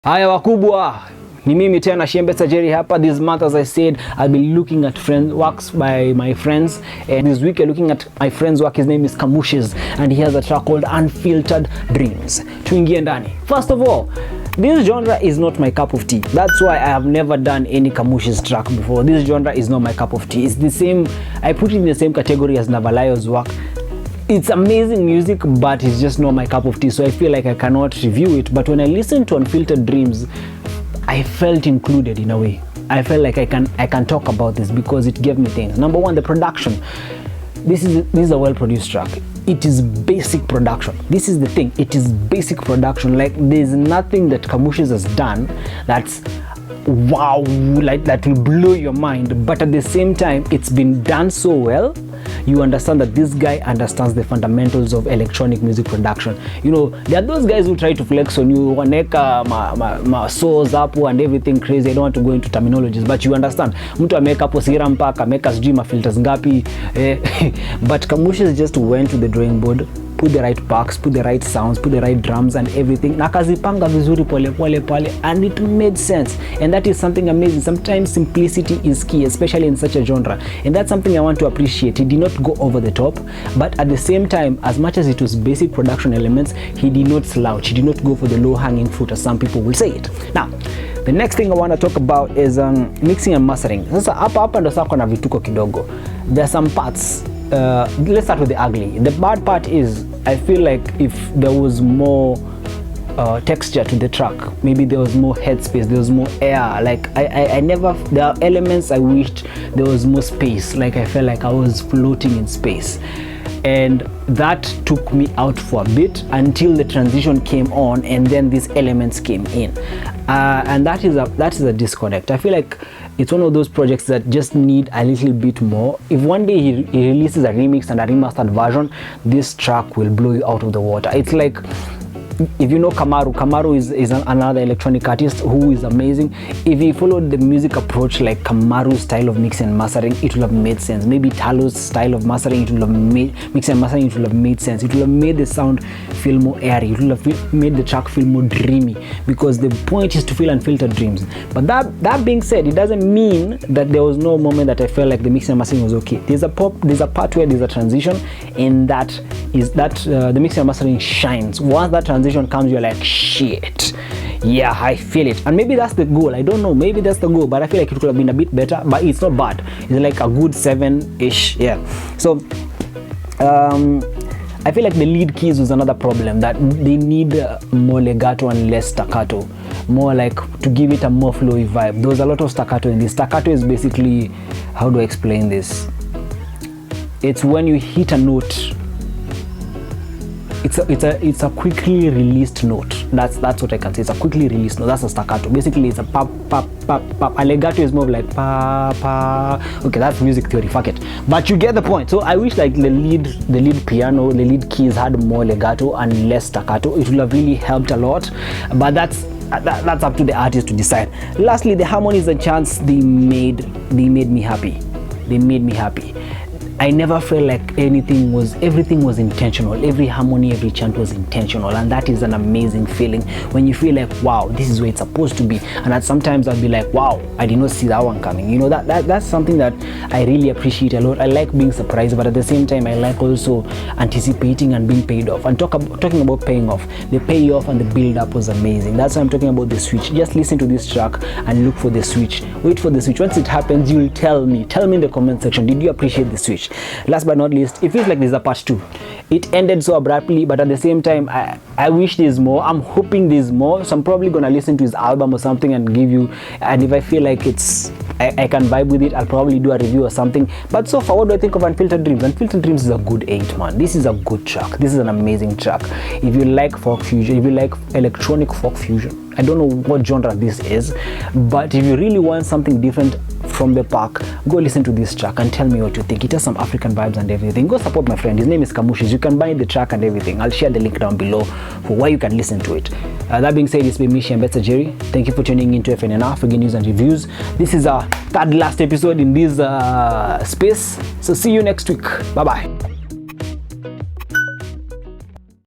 Haya wakubwa, ni mimi tena Shembesa Jerry hapa. This month, as I said, I'll be looking at works by my friends, and this week we're looking at my friend's work. His name is Kamushez, and he has a track called Unfiltered Dreams. Tuingie ndani. First of all, this genre is not my cup of tea. That's why I have never done any Kamushez track before. This genre is not my cup of tea. It's the same, I put it in the same category as Navalayo's work. It's amazing music, but it's just not my cup of tea, so I feel like I cannot review it. But when I listened to Unfiltered Dreams, I felt included in a way. I felt like I can talk about this because it gave me things. Number one, the production. This is a well-produced track. It is basic production. This is the thing. It is basic production. Like, there's nothing that Kamushez has done that's wow, like that will blow your mind. But at the same time, it's been done so well. You understand that this guy understands the fundamentals of electronic music production. You know, there are those guys who try to flex on you, waneka ma source hapo and everything crazy. I don't want to go into terminologies, but you understand. Mtu ameka hapo sira mpaka ameka sijui ma filters ngapi. But Kamushez just went to the drawing board, put the right packs, put the right sounds, put the right drums and everything. Nakazipanga vizuri pole pale, and it made sense. And that is something amazing. Sometimes simplicity is key, especially in such a genre. And that's something I want to appreciate. He did not go over the top, but at the same time, as much as it was basic production elements, he did not slouch. He did not go for the low-hanging fruit, as some people will say it. Now, the next thing I want to talk about is mixing and mastering. Sasa hapa ndo sako na vituko kidogo. There are some parts. Let's start with the ugly. The bad part is, I feel like if there was more texture to the track, maybe there was more headspace, there was more air. Like I never, there are elements I wished there was more space. Like I felt like I was floating in space, and that took me out for a bit until the transition came on, and then these elements came in, and that is a disconnect. I feel like it's one of those projects that just need a little bit more. If one day he releases a remix and a remastered version, this track will blow you out of the water. It's like, if you know Kamaru is another electronic artist who is amazing. If he followed the music approach like Kamaru's style of mixing and mastering, it will have made sense. Maybe Talo's style of mastering, it will have made mixing and mastering, it will have made sense. It will have made the sound feel more airy. It will have made the track feel more dreamy, because the point is to feel unfiltered dreams. But that being said, it doesn't mean that there was no moment that I felt like the mixing and mastering was okay. There's a part where there's a transition, and the mixing and mastering shines. Once that transition comes, you're like, shit, yeah, I feel it. And maybe that's the goal. I don't know, maybe that's the goal, but I feel like it could have been a bit better. But it's not bad. It's like a good 7-ish. Yeah. So I feel like the lead keys was another problem, that they need more legato and less staccato, more like to give it a more flowy vibe. There was a lot of staccato in this. Staccato is basically, how do I explain this? It's when you hit a note, it's a quickly released note. That's what I can say. It's a quickly released note. That's a staccato. Basically, it's a pop pop pop pop. A legato is more like pa pa. Okay, that's music theory. Fuck it. But you get the point. So I wish like the lead piano, the lead keys had more legato and less staccato. It would have really helped a lot. But that's up to the artist to decide. Lastly, the harmonies and chants, they made me happy. They made me happy. I never felt like everything was intentional. Every harmony, every chant was intentional, and that is an amazing feeling when you feel like, wow, this is where it's supposed to be. And that sometimes I'll be like, wow, I did not see that one coming. You know, that's something that I really appreciate a lot. I like being surprised, but at the same time, I like also anticipating and being paid off. And talking about paying off, the payoff and the build up was amazing. That's why I'm talking about the switch. Just listen to this track and look for the switch. Wait for the switch. Once it happens, you'll tell me in the comment section, did you appreciate the switch? Last but not least, it feels like there's a part 2. It ended so abruptly, but at the same time, I wish there's more. I'm hoping there's more, so I'm probably gonna listen to his album or something and give you, and if I feel like I can vibe with it, I'll probably do a review or something. But so far, what do I think of Unfiltered Dreams? Unfiltered Dreams is a good 8, man. This is a good track. This is an amazing track. If you like folk fusion, if you like electronic folk fusion, I don't know what genre this is, but if you really want something different from the pack, go listen to this track and tell me what you think. It has some African vibes and everything. Go support my friend. His name is Kamushez. You can buy the track and everything. I'll share the link down below for where you can listen to it. That being said, it's been me, Shembesa Jerry. Thank you for tuning into Fnnr for news and reviews. This is our third last episode in this space. So see you next week. Bye bye.